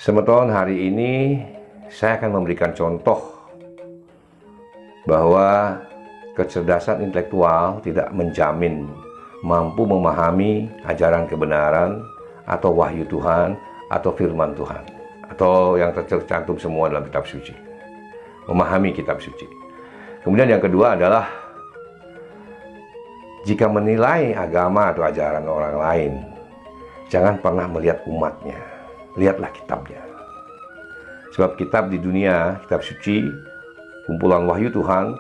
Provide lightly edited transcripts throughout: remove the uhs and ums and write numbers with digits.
Semeton hari ini saya akan memberikan contoh bahwa kecerdasan intelektual tidak menjamin mampu memahami ajaran kebenaran atau wahyu Tuhan atau firman Tuhan atau yang tercantum semua dalam kitab suci. Memahami kitab suci. Kemudian yang kedua adalah jika menilai agama atau ajaran orang lain, jangan pernah melihat umatnya. Lihatlah kitabnya. Sebab kitab di dunia, kitab suci, kumpulan wahyu Tuhan,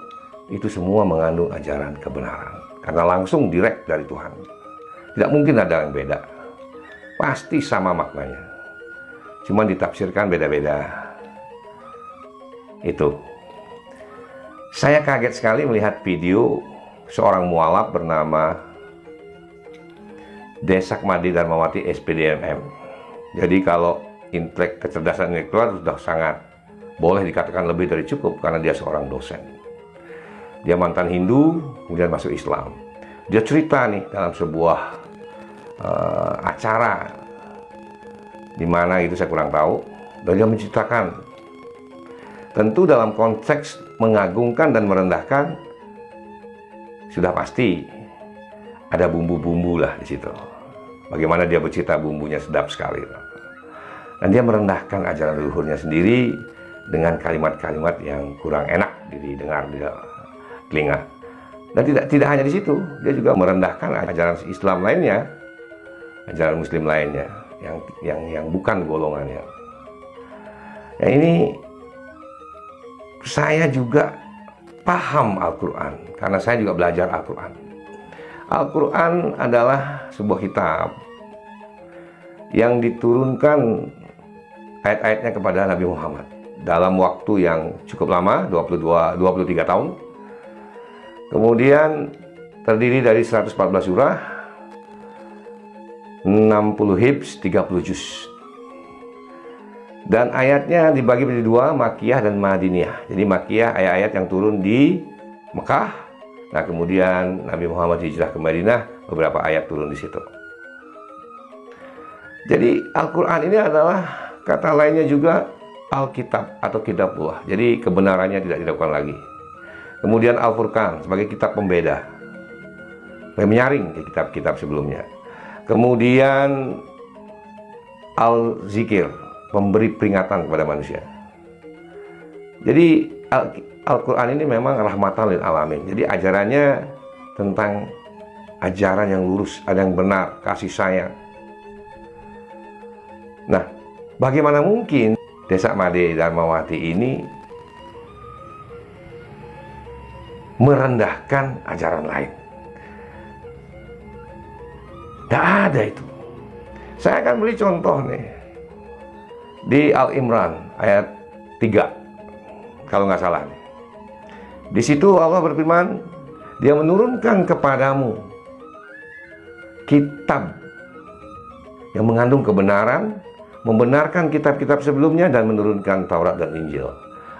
itu semua mengandung ajaran kebenaran. Karena langsung direct dari Tuhan. Tidak mungkin ada yang beda. Pasti sama maknanya. Cuma ditafsirkan beda-beda. Itu. Saya kaget sekali melihat video seorang mualaf bernama Desak Made Darmawati SPDMM. Jadi kalau kecerdasan intelektual sudah sangat boleh dikatakan lebih dari cukup karena dia seorang dosen. Dia mantan Hindu, kemudian masuk Islam. Dia cerita nih dalam sebuah acara di mana itu saya kurang tahu. Dan dia menceritakan tentu dalam konteks mengagungkan dan merendahkan sudah pasti ada bumbu-bumbu lah di situ. Bagaimana dia bercerita bumbunya sedap sekali. Dan dia merendahkan ajaran leluhurnya sendiri dengan kalimat-kalimat yang kurang enak didengar di telinga. Dan tidak hanya di situ, dia juga merendahkan ajaran Islam lainnya, ajaran Muslim lainnya yang bukan golongannya. Ya, ini saya juga paham Al-Quran karena saya juga belajar Al-Quran. Al-Quran adalah sebuah kitab yang diturunkan ayat-ayatnya kepada Nabi Muhammad dalam waktu yang cukup lama, 23 tahun. Kemudian terdiri dari 114 surah, 60 hibs, 30 juz. Dan ayatnya dibagi menjadi dua, Makkiyah dan Madiniyah. Jadi Makkiyah ayat-ayat yang turun di Mekah. Nah, kemudian Nabi Muhammad hijrah ke Madinah, beberapa ayat turun di situ. Jadi Al-Quran ini adalah kata lainnya juga Alkitab atau Kitabullah. Jadi kebenarannya tidak diragukan lagi. Kemudian Al-Furqan sebagai kitab pembeda, menyaring kitab-kitab sebelumnya. Kemudian Al-Zikir, memberi peringatan kepada manusia. Jadi Al-Quran ini memang rahmatan lil alamin. Jadi ajarannya tentang ajaran yang lurus, ada yang benar, kasih sayang. Nah, bagaimana mungkin Desak Made Darmawati ini merendahkan ajaran lain? Tidak ada itu. Saya akan beri contoh nih. Di Al-Imran ayat 3, kalau nggak salah nih. Di situ Allah berfirman, Dia menurunkan kepadamu kitab yang mengandung kebenaran, membenarkan kitab-kitab sebelumnya dan menurunkan Taurat dan Injil.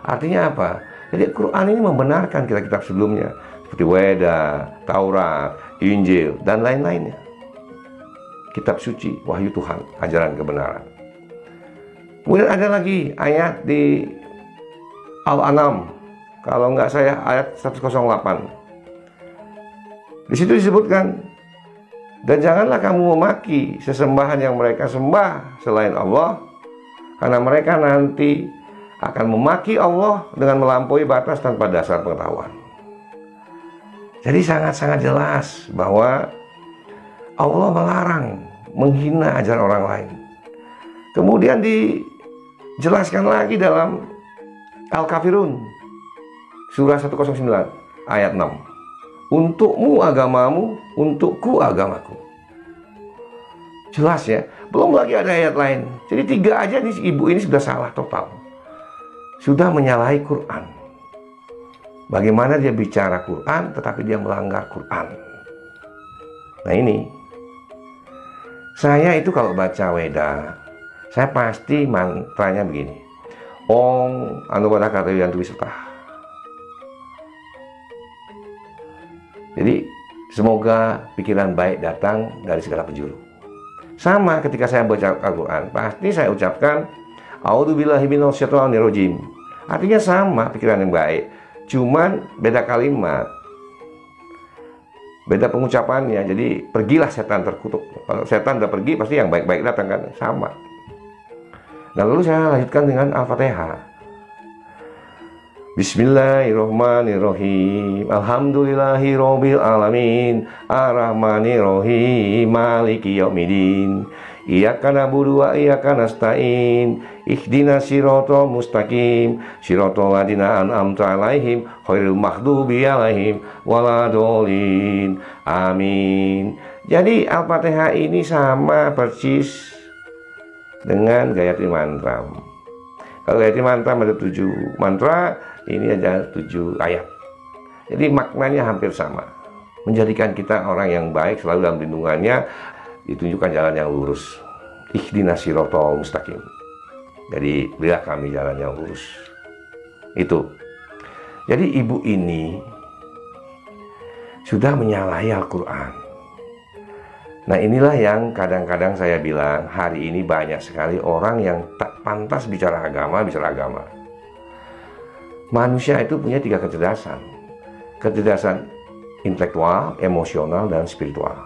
Artinya apa? Jadi Quran ini membenarkan kitab-kitab sebelumnya seperti Weda, Taurat, Injil dan lain-lainnya. Kitab suci, wahyu Tuhan, ajaran kebenaran. Kemudian ada lagi ayat di Al-An'am, kalau nggak saya ayat 108. Di situ disebutkan, dan janganlah kamu memaki sesembahan yang mereka sembah selain Allah, karena mereka nanti akan memaki Allah dengan melampaui batas tanpa dasar pengetahuan. Jadi sangat-sangat jelas bahwa Allah melarang menghina ajaran orang lain. Kemudian dijelaskan lagi dalam Al-Kafirun surah 109 ayat 6. Untukmu agamamu, untukku agamaku. Jelas ya. Belum lagi ada ayat lain. Jadi tiga aja nih, ibu ini sudah salah total. Sudah menyalahi Quran. Bagaimana dia bicara Quran tetapi dia melanggar Quran. Nah ini, saya itu kalau baca Weda, saya pasti mantranya begini. Ong anu pada kata yang tulis setah. Jadi semoga pikiran baik datang dari segala penjuru. Sama ketika saya baca Al-Quran, pasti saya ucapkan A'udzubillahi minasyaitonirrajim. Artinya sama, pikiran yang baik, cuman beda kalimat, beda pengucapannya. Jadi pergilah setan terkutuk. Kalau setan udah pergi, pasti yang baik-baik datang kan, sama. Nah, lalu saya lanjutkan dengan Al-Fatihah. Bismillahirrahmanirrahim. Alhamdulillahirabbil alamin. Arrahmanirrahim. Maliki yaumiddin. Iyyaka na'budu wa iyyaka nasta'in. Ihdinas siratal mustaqim. Siratal ladzina an'amta 'alaihim ghairil maghdubi 'alaihim waladhdallin. Amin. Jadi Al-Fatihah ini sama persis dengan Gayatri Mantra. Kalau Gayatri Mantra ada 7 mantra, ini ada 7 ayat. Jadi maknanya hampir sama. Menjadikan kita orang yang baik, selalu dalam lindungannya, ditunjukkan jalan yang lurus. Ihdinas siratal mustaqim. Jadi berilah kami jalan yang lurus. Itu. Jadi ibu ini sudah menyalahi Al-Quran. Nah, inilah yang kadang-kadang saya bilang, hari ini banyak sekali orang yang tak pantas bicara agama. Manusia itu punya 3 kecerdasan. Kecerdasan intelektual, emosional, dan spiritual.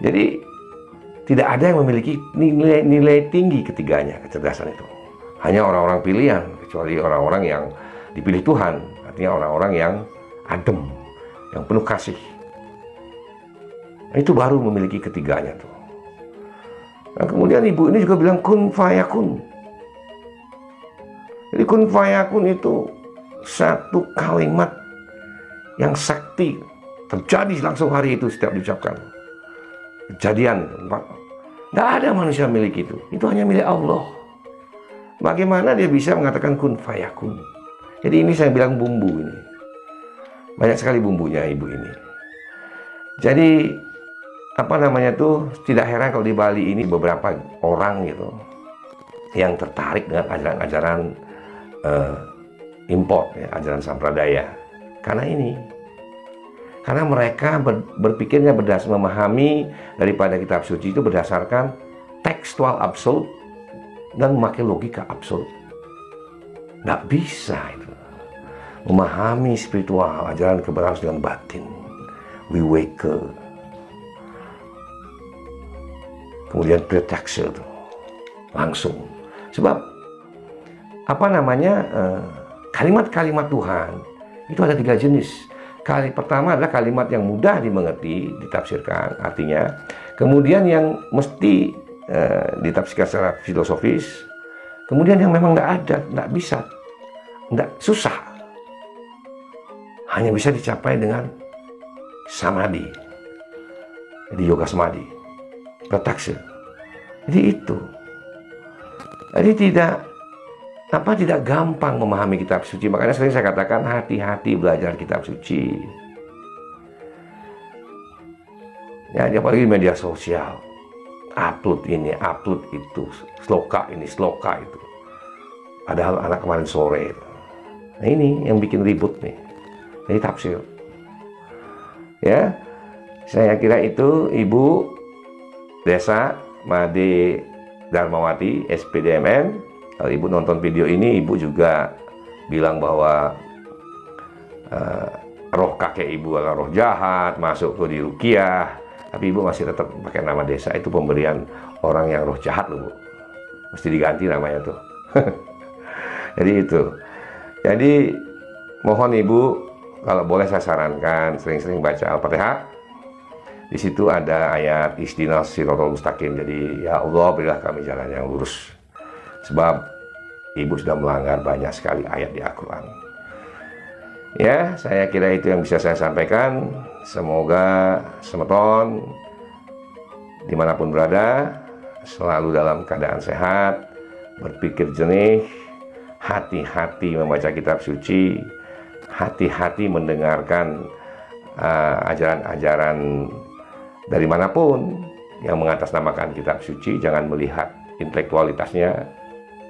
Jadi tidak ada yang memiliki nilai tinggi ketiganya, kecerdasan itu. Hanya orang-orang pilihan, kecuali orang-orang yang dipilih Tuhan. Artinya orang-orang yang adem, yang penuh kasih. Itu baru memiliki ketiganya tuh. Nah, kemudian ibu ini juga bilang kun fayakun. Jadi kun fayakun itu satu kalimat yang sakti, terjadi langsung hari itu setiap diucapkan. Kejadian. Tidak ada manusia milik itu. Itu hanya milik Allah. Bagaimana dia bisa mengatakan kun fayakun? Jadi ini saya bilang bumbu ini. Banyak sekali bumbunya ibu ini. Jadi apa namanya tuh, tidak heran kalau di Bali ini beberapa orang gitu yang tertarik dengan ajaran-ajaran import, ya, ajaran sampradaya. Karena mereka berpikirnya berdasarkan memahami daripada kitab suci itu berdasarkan tekstual absolut dan memakai logika absolut. Nggak bisa itu memahami spiritual, ajaran kebenaran dengan batin, wiweke. Kemudian preteksel itu langsung. Sebab apa namanya, kalimat-kalimat Tuhan itu ada 3 jenis. Pertama adalah kalimat yang mudah dimengerti, ditafsirkan artinya. Kemudian yang mesti ditafsirkan secara filosofis. Kemudian yang memang nggak ada, nggak bisa, nggak, susah. Hanya bisa dicapai dengan samadhi. Jadi yoga samadhi. Proteksi. Jadi itu. Jadi tidak gampang memahami kitab suci. Makanya sering saya katakan hati-hati belajar kitab suci. Ya, apalagi media sosial. Upload ini, upload itu, sloka ini, sloka itu. Padahal anak kemarin sore. Nah, ini yang bikin ribut nih. Jadi tafsir. Ya, saya kira itu Ibu Desa Made Darmawati, SPDMN. Kalau Ibu nonton video ini, Ibu juga bilang bahwa roh kakek Ibu adalah roh jahat, masuk ke di ruqyah. Tapi Ibu masih tetap pakai nama desa. Itu pemberian orang yang roh jahat loh, Bu. Mesti diganti namanya tuh. Jadi itu. Jadi mohon Ibu, kalau boleh saya sarankan sering-sering baca Al-Fatihah. Di situ ada ayat ihdinas siratal mustaqim. Jadi ya Allah, berilah kami jalan yang lurus. Sebab Ibu sudah melanggar banyak sekali ayat di Al-Quran. Ya, saya kira itu yang bisa saya sampaikan. Semoga semeton dimanapun berada selalu dalam keadaan sehat, berpikir jernih, hati-hati membaca kitab suci, hati-hati mendengarkan ajaran-ajaran dari manapun yang mengatasnamakan kitab suci. Jangan melihat intelektualitasnya,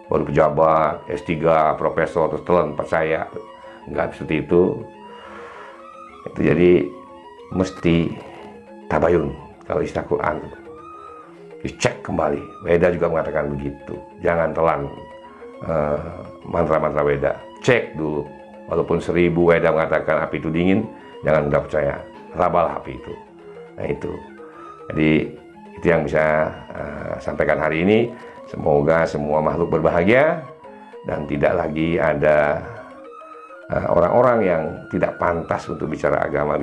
baru pejabat, S3, profesor, terus telan percaya. Enggak seperti itu. Itu jadi mesti tabayun kalau istilah Quran. dicek kembali. Weda juga mengatakan begitu. Jangan telan mantra-mantra Weda. Cek dulu. Walaupun 1000 Weda mengatakan api itu dingin, jangan mudah percaya. Rabalah api itu. Nah itu. Jadi itu yang bisa sampaikan hari ini. Semoga semua makhluk berbahagia dan tidak lagi ada orang-orang yang tidak pantas untuk bicara agama,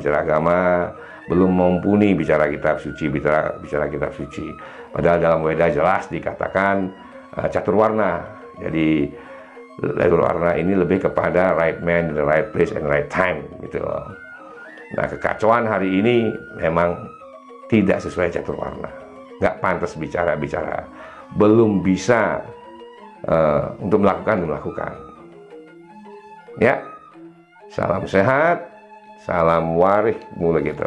belum mumpuni bicara kitab suci, bicara kitab suci. Padahal dalam Weda jelas dikatakan catur warna. Jadi catur warna ini lebih kepada right man in the right place and right time gitu loh. Nah, kekacauan hari ini memang tidak sesuai catur warna. Nggak pantas bicara, belum bisa untuk melakukan. Ya, salam sehat, salam waris mulai gitu.